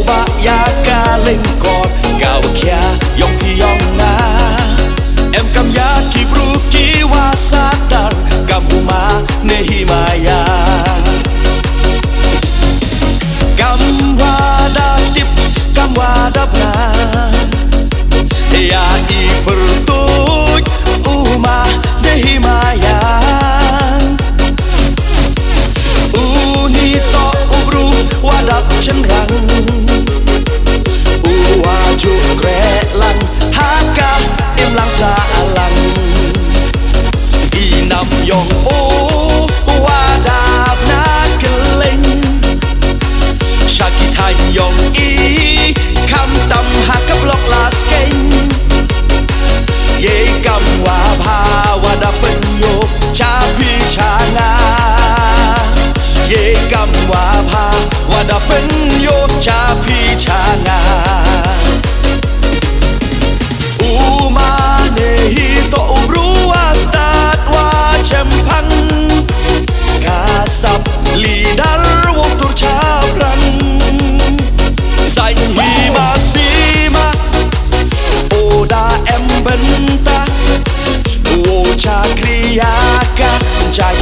bạ ya ca lên cọt cao kia yong pi yong na em cam ya ki bru ki wa satar kamuma nehimaya cam wa da tip cam wa da na ya i pertuj uma nehimaya unito ubru wadap cenrang uwaju krelang haka imlang salang inam yong wadap na keleng shakitai yong i kam tam haka blok las keng ye kam wa bha wadap penyo chapi changa ye kam wa bha wadap penyo chapi changa umane hito ubrua start wa chempang kasap lidar woktur cabran sain hima sima oda em benta wo chakriya ka jai